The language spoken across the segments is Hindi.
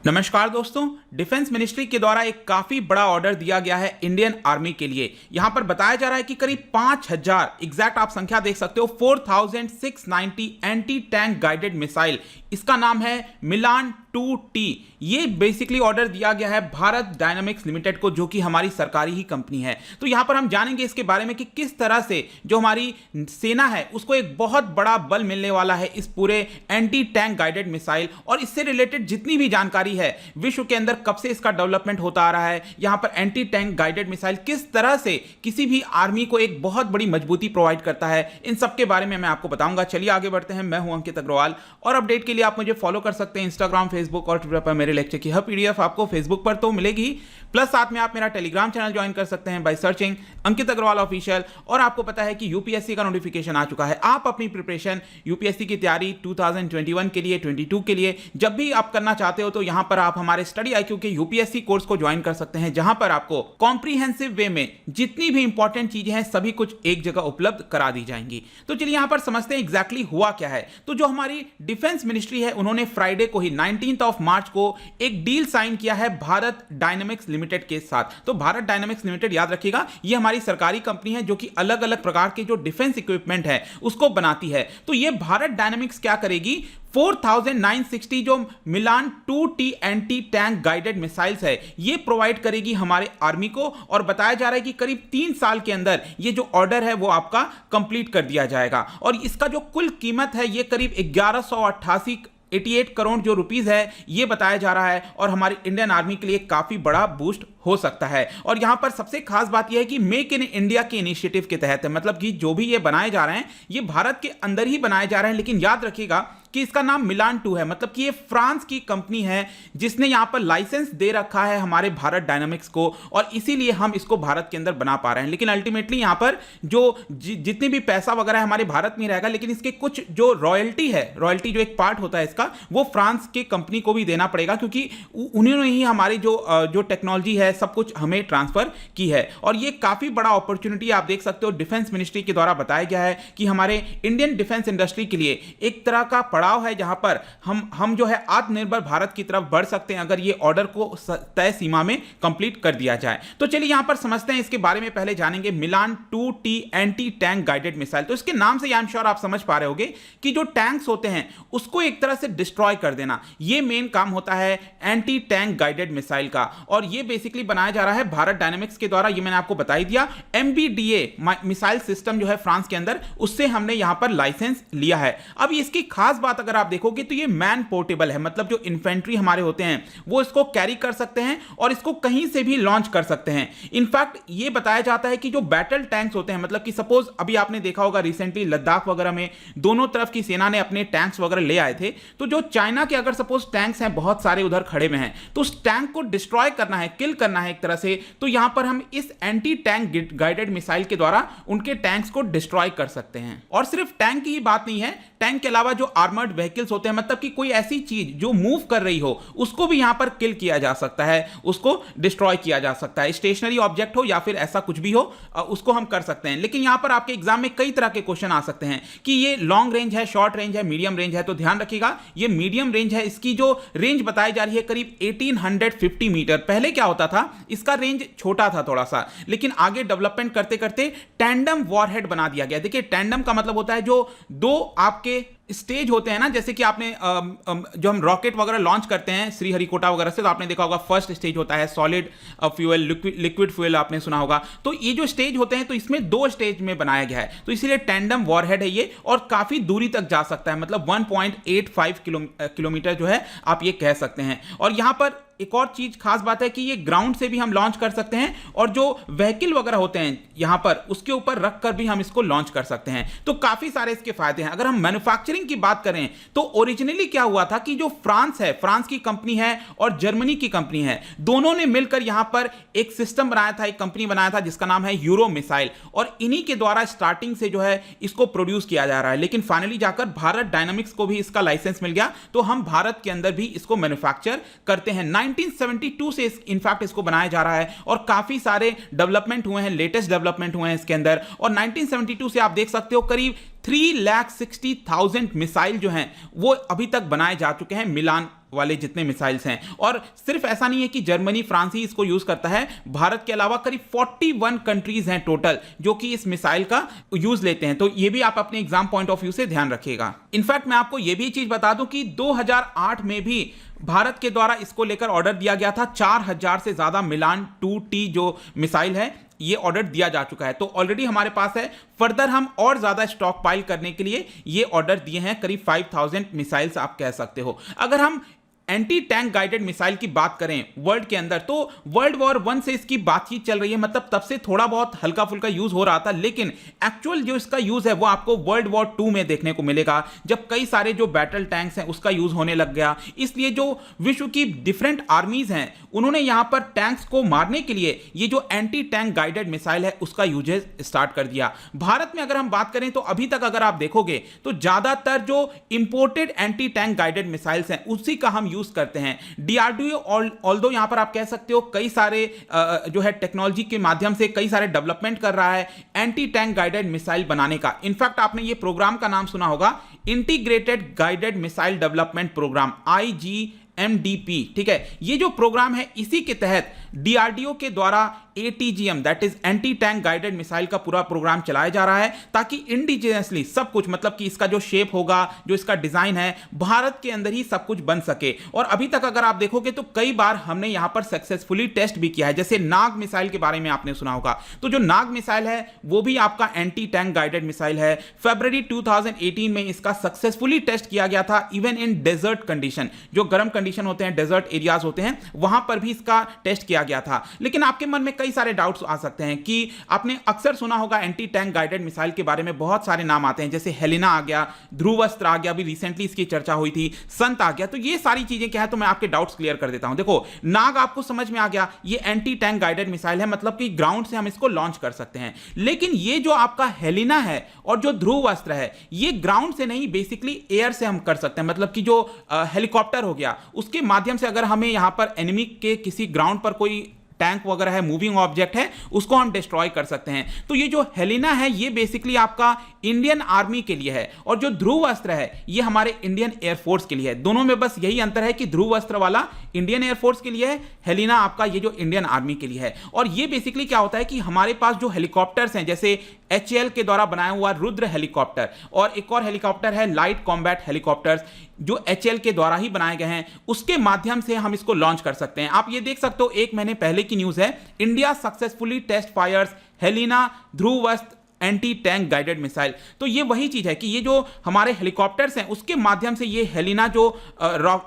नमस्कार दोस्तों, डिफेंस मिनिस्ट्री के द्वारा एक काफी बड़ा ऑर्डर दिया गया है इंडियन आर्मी के लिए। यहां पर बताया जा रहा है कि करीब 5000 एग्जैक्ट आप संख्या देख सकते हो 4690 एंटी टैंक गाइडेड मिसाइल, इसका नाम है मिलान 2T। ये बेसिकली ऑर्डर दिया गया है भारत डायनामिक्स लिमिटेड को, जो कि हमारी सरकारी ही कंपनी है। तो यहां पर हम जानेंगे इसके बारे में कि किस तरह से जो हमारी सेना है उसको एक बहुत बड़ा बल मिलने वाला है इस पूरे एंटी टैंक गाइडेड मिसाइल, और इससे रिलेटेड जितनी भी जानकारी है विश्व के अंदर कब से इसका डेवलपमेंट होता आ रहा है, यहां पर एंटी टैंक गाइडेड मिसाइल किस तरह से किसी भी आर्मी को एक बहुत बड़ी मजबूती प्रोवाइड करता है, इन सब के बारे में मैं आपको बताऊंगा। चलिए आगे बढ़ते हैं। मैं हूं अंकित अग्रवाल और अपडेट के लिए आप मुझे फॉलो कर सकते हैं इंस्टाग्राम, फेसबुक और ट्विटर पर। मेरे लेक्चर की हर पीडीएफ आपको फेसबुक पर तो मिलेगी, प्लस साथ में आप मेरा टेलीग्राम चैनल ज्वाइन कर सकते हैं by searching Ankit Agarwal official. और आपको पता है कि यूपीएससी का नोटिफिकेशन आ चुका है। आप अपनी प्रिपरेशन यूपीएससी की तैयारी 2021 के लिए, 22 के लिए जब भी आप करना चाहते हो तो यहां पर आप हमारे स्टडी आईक्यू के यूपीएससी कोर्स को ज्वाइन कर सकते हैं, जहां पर आपको कॉम्प्रिहेंसिव वे में जितनी भी इंपॉर्टेंट चीजें हैं सभी कुछ एक जगह उपलब्ध करा दी जाएंगी। तो चलिए यहां पर समझते हैं एग्जैक्टली हुआ क्या है। तो जो हमारी डिफेंस मिनिस्ट्री है उन्होंने फ्राइडे को ही 19 मार्च को एक डील साइन किया है भारत डायनामिक्स लिमिटेड के साथ। तो भारत डायनामिक्स लिमिटेड याद रखिएगा, ये हमारी सरकारी कंपनी है जो कि अलग अलग प्रकार के जो डिफेंस इक्विपमेंट है उसको बनाती है। तो ये भारत डायनामिक्स क्या करेगी, 4960 जो मिलान 2T anti tank guided missiles है ये प्रोवाइड करेगी हमारे आर्मी को। और बताया जा रहा है कि करीब 3 साल के अंदर ये जो ऑर्डर है वो आपका कंप्लीट कर दिया जाएगा। और इसका जो कुल कीमत है ये करीब 1188 करोड़ जो रुपीस है ये बताया जा रहा है, और हमारी इंडियन आर्मी के लिए काफी बड़ा बूस्ट हो सकता है। और यहां पर सबसे खास बात यह है कि मेक इन इंडिया के इनिशिएटिव के तहत है, मतलब कि जो भी ये बनाए जा रहे हैं ये भारत के अंदर ही बनाए जा रहे हैं। लेकिन याद रखिएगा कि इसका नाम मिलान 2 है, मतलब कि ये फ्रांस की कंपनी है जिसने यहां पर लाइसेंस दे रखा है हमारे भारत डायनामिक्स को, और इसीलिए हम इसको भारत के अंदर बना पा रहे हैं। लेकिन अल्टीमेटली यहां पर जो जितनी भी पैसा वगैरह है हमारे भारत में रहेगा, लेकिन इसके कुछ जो रॉयल्टी है, रॉयल्टी जो एक पार्ट होता है इसका, वो फ्रांस के कंपनी को भी देना पड़ेगा, क्योंकि उन्होंने ही हमारी जो टेक्नोलॉजी है सब कुछ हमें ट्रांसफर की है। और ये काफी बड़ा अपॉर्चुनिटी आप देख सकते हो डिफेंस मिनिस्ट्री के द्वारा बताया गया है कि हमारे इंडियन डिफेंस इंडस्ट्री के लिए एक तरह का पड़ाव है जहां पर हम जो है आत्मनिर्भर भारत की तरफ बढ़ सकते हैं अगर ये ऑर्डर को तय सीमा में कंप्लीट कर दिया जाए। तो चलिए यहां पर समझते हैं इसके बारे में। पहले जानेंगे मिलान 2T anti tank guided missile. तो इसके नाम से आई एम श्योर आप समझ पा रहे होंगे कि जो टैंक्स होते हैं उसको एक तरह से डिस्ट्रॉय कर देना, ये मेन काम होता है एंटी टैंक गाइडेड मिसाइल का। और ये बेसिकली बनाया जा रहा है भारत डायनामिक्स के द्वारा, ये मैंने आपको बता ही दिया। MBDA मिसाइल सिस्टम जो है फ्रांस के अंदर, उससे हमने यहां पर लाइसेंस लिया है। अब इसकी खास बात अगर आप देखोगे तो ये मैन पोर्टेबल है, मतलब जो इन्फेंट्री हमारे होते हैं वो इसको कैरी कर सकते हैं और इसको कहीं से भी लॉन्च कर सकते हैं। इनफैक्ट ये बताया जाता है कि जो बैटल टैंक्स होते हैं, मतलब कि सपोज अभी आपने देखा होगा रिसेंटली लद्दाख वगैरह में दोनों तरफ की सेना ने अपने टैंक्स वगैरह ले आए थे। तो जो चाइना के अगर सपोज टैंक्स हैं बहुत सारे उधर खड़े में हैं, तो उस टैंक को डिस्ट्रॉय करना है, किल करना है एक तरह से, तो यहां पर हम इस एंटी टैंक गाइडेड मिसाइल के द्वारा उनके टैंक्स को डिस्ट्रॉय कर सकते हैं। और सिर्फ टैंक की ही बात नहीं है, टैंक के अलावा जो आर्मर्ड व्हीकल्स होते हैं, मतलब कि कोई ऐसी चीज जो मूव कर रही हो उसको भी यहां पर किल किया जा सकता है, उसको डिस्ट्रॉय किया जा सकता है। स्टेशनरी ऑब्जेक्ट हो या फिर ऐसा कुछ भी हो उसको हम कर सकते हैं। लेकिन यहां पर आपके एग्जाम में कई तरह के क्वेश्चन आ सकते हैं कि ये लॉन्ग रेंज है, शॉर्ट रेंज है, मीडियम रेंज है। तो ध्यान रखिएगा ये मीडियम रेंज है। इसकी जो रेंज बताई जा रही है करीब 1850 मीटर। पहले क्या होता था, इसका रेंज छोटा था थोड़ा सा, लेकिन आगे डेवलपमेंट करते करते टैंडम वॉरहेड बना दिया गया। देखिए टैंडम का मतलब होता है जो दो आपके स्टेज होते हैं ना, जैसे कि आपने जो हम रॉकेट वगैरह लॉन्च करते हैं श्रीहरिकोटा वगैरह से, तो आपने देखा होगा फर्स्ट स्टेज होता है सॉलिड फ्यूल, लिक्विड फ्यूल आपने सुना होगा। तो ये जो स्टेज होते हैं तो इसमें 2 स्टेज में बनाया गया है, तो इसीलिए टैंडम वॉरहेड है ये, और काफी दूरी तक जा सकता है, मतलब 1.85 किलोमीटर जो है आप ये कह सकते हैं। और यहां पर एक और चीज खास बात है कि ये ग्राउंड से भी हम लॉन्च कर सकते हैं, और जो व्हीकल वगैरह होते हैं यहां पर उसके ऊपर रखकर भी हम इसको लॉन्च कर सकते हैं। तो काफी सारे इसके फायदे हैं। अगर हम मैन्युफैक्चरिंग की बात करें तो ओरिजिनली क्या हुआ था कि जो फ्रांस है, फ्रांस की कंपनी है और जर्मनी की कंपनी है, दोनों ने मिलकर यहां पर एक सिस्टम बनाया था, एक कंपनी बनाया था जिसका नाम है यूरो मिसाइल, और इन्हीं के द्वारा स्टार्टिंग से जो है इसको प्रोड्यूस किया जा रहा है। लेकिन फाइनली जाकर भारत डायनामिक्स को भी इसका लाइसेंस मिल गया, तो हम भारत के अंदर भी इसको मैन्युफैक्चर करते हैं। 1972 से इनफैक्ट इसको बनाया जा रहा है, और काफी सारे डेवलपमेंट हुए हैं, लेटेस्ट डेवलपमेंट हुए हैं इसके अंदर। और 1972 से आप देख सकते हो करीब 3,60,000 मिसाइल जो हैं वो अभी तक बनाए जा चुके हैं मिलान वाले जितने मिसाइल्स हैं। और सिर्फ ऐसा नहीं है कि जर्मनी फ्रांस ही इसको यूज करता है, भारत के अलावा करीब 41 कंट्रीज हैं टोटल जो कि इस मिसाइल का यूज लेते हैं। तो ये भी आप अपने एग्जाम पॉइंट ऑफ व्यू से ध्यान रखिएगा। इनफैक्ट मैं आपको ये भी चीज बता दूं कि 2008 में भी भारत के द्वारा इसको लेकर ऑर्डर दिया गया था। 4000 से ज्यादा मिलान 2T जो मिसाइल है ये ऑर्डर दिया जा चुका है, तो ऑलरेडी हमारे पास है। फर्दर हम और ज्यादा स्टॉक पाइल करने के लिए ये ऑर्डर दिए हैं, करीब 5000 मिसाइल्स आप कह सकते हो। अगर हम एंटी टैंक गाइडेड मिसाइल की बात करें वर्ल्ड के अंदर, तो वर्ल्ड वॉर 1 से इसकी बातचीत चल रही है, मतलब तब से थोड़ा बहुत हल्का फुल्का यूज हो रहा था, लेकिन एक्चुअल जो इसका यूज है वो आपको वर्ल्ड वॉर 2 में देखने को मिलेगा, जब कई सारे जो बैटल टैंक्स हैं उसका यूज होने लग गया। इसलिए जो विश्व की डिफरेंट आर्मीज हैं उन्होंने यहां पर टैंक्स को मारने के लिए ये जो एंटी टैंक गाइडेड मिसाइल है उसका यूजेस स्टार्ट कर दिया। भारत में अगर हम बात करें तो अभी तक अगर आप देखोगे तो ज्यादातर जो imported anti tank guided missiles हैं उसी का हम यूज करते हैं। डीआरडीओ ऑल्दो यहां पर आप कह सकते हो कई सारे जो है टेक्नोलॉजी के माध्यम से कई सारे डेवलपमेंट कर रहा है एंटी टैंक गाइडेड मिसाइल बनाने का। इनफैक्ट आपने ये प्रोग्राम का नाम सुना होगा, integrated guided missile development program, IGMDP, ठीक है। ये जो प्रोग्राम है इसी के तहत डीआरडीओ के द्वारा ATGM that is anti tank guided missile का पूरा प्रोग्राम चलाया जा रहा है, ताकि इंडिजिनियसली सब कुछ, मतलब कि इसका जो शेप होगा, जो इसका डिजाइन है, भारत के अंदर ही सब कुछ बन सके। और अभी तक अगर आप देखोगे तो कई बार हमने यहां पर सक्सेसफुली टेस्ट भी किया है, जैसे नाग मिसाइल के बारे में आपने सुना होगा। तो जो नाग मिसाइल है वो भी आपका एंटी टैंक गाइडेड मिसाइल है। फरवरी 2018 में इसका सक्सेसफुली टेस्ट किया गया था, इवन इन डेजर्ट कंडीशन, जो गर्म कंडीशन होते हैं, डेजर्ट एरियाज होते हैं, वहां पर भी इसका टेस्ट किया गया था। लेकिन आपके मन में कई सारे डाउट्स आ सकते हैं कि आपने अक्सर सुना होगा एंटी टैंक गाइडेड मिसाइल के बारे में, बहुत सारे नाम आते हैं, जैसे हेलिना आ गया, ध्रुवस्त्र आ गया, अभी रिसेंटली इसकी चर्चा हुई थी, संत आ गया। तो ये सारी चीजें क्या है, तो मैं आपके डाउट्स क्लियर कर देता हूं। देखो, नाग आपको समझ में आ गया, ये एंटी टैंक गाइडेड मिसाइल है, मतलब कि ग्राउंड से हम इसको लॉन्च कर सकते हैं। लेकिन ये जो आपका हेलिना है और जो ध्रुवस्त्र है, ये ग्राउंड से नहीं, बेसिकली एयर से हम कर सकते हैं। मतलब कि जो हेलीकॉप्टर हो गया, उसके माध्यम से अगर हमें यहां पर एनिमी के किसी ग्राउंड पर कोई टैंक वगैरह है, मूविंग ऑब्जेक्ट है, उसको हम डिस्ट्रॉय कर सकते हैं। तो ये जो हेलिना है ये बेसिकली आपका इंडियन आर्मी के लिए है, और जो ध्रुवस्त्र है ये हमारे इंडियन एयरफोर्स के लिए है। दोनों में बस यही अंतर है कि ध्रुवस्त्र वाला इंडियन एयरफोर्स के लिए है, हेलिना आपका ये जो इंडियन आर्मी के लिए है। और ये बेसिकली क्या होता है कि हमारे पास जो हेलीकॉप्टर्स हैं, जैसे HAL के द्वारा बनाया हुआ रुद्र हेलीकॉप्टर, और एक और हेलीकॉप्टर है लाइट कॉम्बैट हेलीकॉप्टर्स, जो HAL के द्वारा ही बनाए गए हैं, उसके माध्यम से हम इसको लॉन्च कर सकते हैं। आप ये देख सकते हो, एक महीने पहले की न्यूज है, India successfully test fires Helina Dhruvastra anti tank guided missile. तो ये वही चीज है कि ये जो हमारे हेलीकॉप्टर्स हैं उसके माध्यम से ये हेलिना जो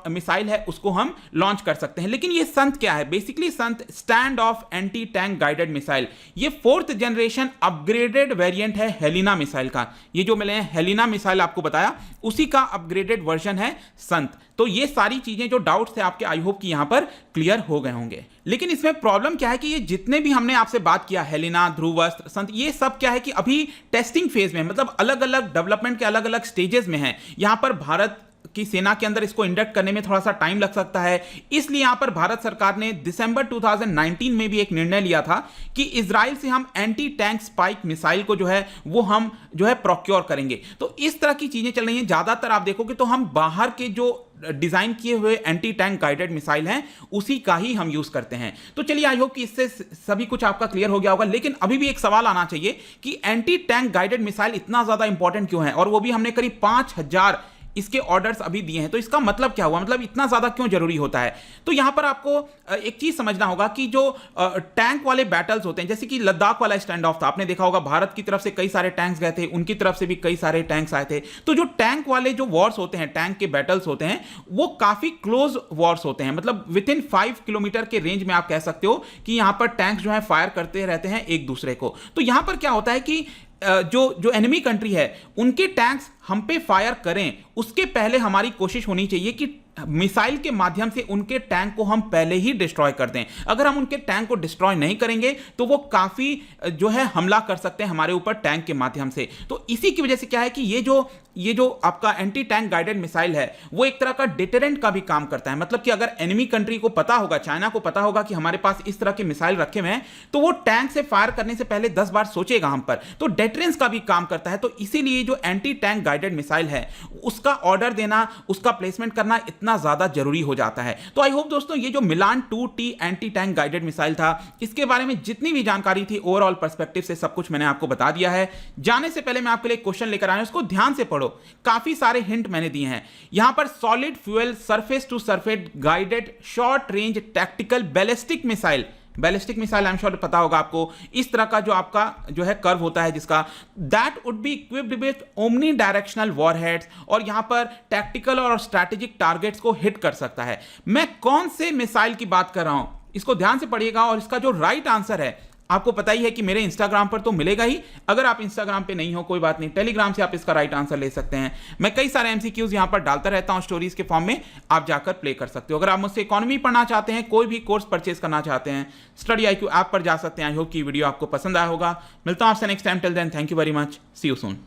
मिसाइल है उसको हम लॉन्च कर सकते हैं। लेकिन ये संत क्या है? Basically Sant stand of anti tank guided missile, ये 4th जनरेशन अपग्रेडेड वेरिएंट है हेलिना मिसाइल का। ये जो मैंने हेलिना मिसाइल आपको बताया उसी का अपग्रेडेड वर्जन है संत। तो ये सारी चीजें जो डाउट्स थे आपके, आई होप कि यहां पर क्लियर हो गए होंगे। लेकिन इसमें प्रॉब्लम क्या है कि ये जितने भी हमने आपसे बात किया, हेलिना, ध्रुवस्त्र, संत, ये सब क्या है कि अभी टेस्टिंग फेज में, मतलब अलग अलग डेवलपमेंट के अलग अलग स्टेजेस में है। यहां पर भारत की सेना के अंदर इसको इंडक्ट करने में थोड़ा सा टाइम लग सकता है। इसलिए यहां पर भारत सरकार ने दिसंबर 2019 में भी एक निर्णय लिया था कि इजराइल से हम एंटी टैंक स्पाइक मिसाइल को जो है वो हम जो है प्रोक्योर करेंगे। तो इस तरह की चीजें चल रही हैं। ज्यादातर आप देखोगे तो हम बाहर के जो डिजाइन किए हुए एंटी टैंक गाइडेड मिसाइल हैं उसी का ही हम यूज करते हैं। तो चलिए, आई होप कि इससे सभी कुछ आपका क्लियर हो गया होगा। लेकिन अभी भी एक सवाल आना चाहिए कि एंटी टैंक गाइडेड मिसाइल इतना ज्यादा इंपॉर्टेंट क्यों है, और वो भी हमने करीब 5000 इसके ऑर्डर्स अभी दिए हैं। तो इसका मतलब क्या हुआ, मतलब इतना ज्यादा क्यों जरूरी होता है? तो यहां पर आपको एक चीज समझना होगा कि जो टैंक वाले बैटल्स होते हैं, जैसे कि लद्दाख वाला स्टैंड ऑफ था, आपने देखा होगा भारत की तरफ से कई सारे टैंक्स गए थे, उनकी तरफ से भी कई सारे टैंक्स आए थे। तो जो टैंक वाले जो वॉर्स होते हैं, टैंक के बैटल्स होते हैं, वो काफी क्लोज वॉर्स होते हैं। मतलब विद इन 5 किलोमीटर के रेंज में आप कह सकते हो कि यहां पर टैंक्स जो है फायर करते रहते हैं एक दूसरे को। तो यहां पर क्या होता है कि जो एनिमी कंट्री है उनके टैंक्स हम पे फायर करें, उसके पहले हमारी कोशिश होनी चाहिए कि मिसाइल के माध्यम से उनके टैंक को हम पहले ही डिस्ट्रॉय कर दें। अगर हम उनके टैंक को डिस्ट्रॉय नहीं करेंगे तो वो काफी जो है हमला कर सकते हैं हमारे ऊपर टैंक के माध्यम से। तो इसी की वजह से क्या है कि ये जो आपका एंटी टैंक गाइडेड मिसाइल है वो एक तरह का डिटरेंट का भी काम करता है। मतलब कि अगर एनिमी कंट्री को पता होगा, चाइना को पता होगा कि हमारे पास इस तरह के मिसाइल रखे हुए हैं, तो वो टैंक से फायर करने से पहले 10 बार सोचेगा हम पर। तो डिटरेंस का भी काम करता है। तो इसीलिए जो एंटी टैंक गाइडेड मिसाइल है उसका ऑर्डर देना, उसका प्लेसमेंट करना इतना कितना ज्यादा जरूरी हो जाता है। तो आई होप दोस्तों ये जो मिलान 2T anti tank guided missile था, इसके बारे में जितनी भी जानकारी थी ओवरऑल पर्सपेक्टिव से सब कुछ मैंने आपको बता दिया है। जाने से पहले मैं आपके लिए क्वेश्चन लेकर आया हूं, उसको ध्यान से पढ़ो, काफी सारे हिंट मैंने दिए हैं यहां पर। Solid fuel surface to surface guided short range tactical ballistic missile, ballistic missile I am sure पता होगा आपको, इस तरह का जो आपका जो है कर्व होता है जिसका, that would be equipped with omni directional warheads, और यहां पर टैक्टिकल और स्ट्रैटेजिक टारगेट्स को हिट कर सकता है। मैं कौन से मिसाइल की बात कर रहा हूं इसको ध्यान से पढ़िएगा, और इसका जो राइट आंसर है आपको पता ही है कि मेरे इंस्टाग्राम पर तो मिलेगा ही, अगर आप इंस्टाग्राम पे नहीं हो कोई बात नहीं, टेलीग्राम से आप इसका राइट आंसर ले सकते हैं। मैं कई सारे एमसीक्यूज यहां पर डालता रहता हूं स्टोरीज के फॉर्म में, आप जाकर प्ले कर सकते हो। अगर आप मुझसे इकोनॉमी पढ़ना चाहते हैं, कोई भी कोर्स परचेज करना चाहते हैं, स्टडी IQ ऐप पर जा सकते हैं। आई होप की वीडियो आपको पसंद आया होगा। मिलता हूं आपसे next time, till then thank you very much, see you soon.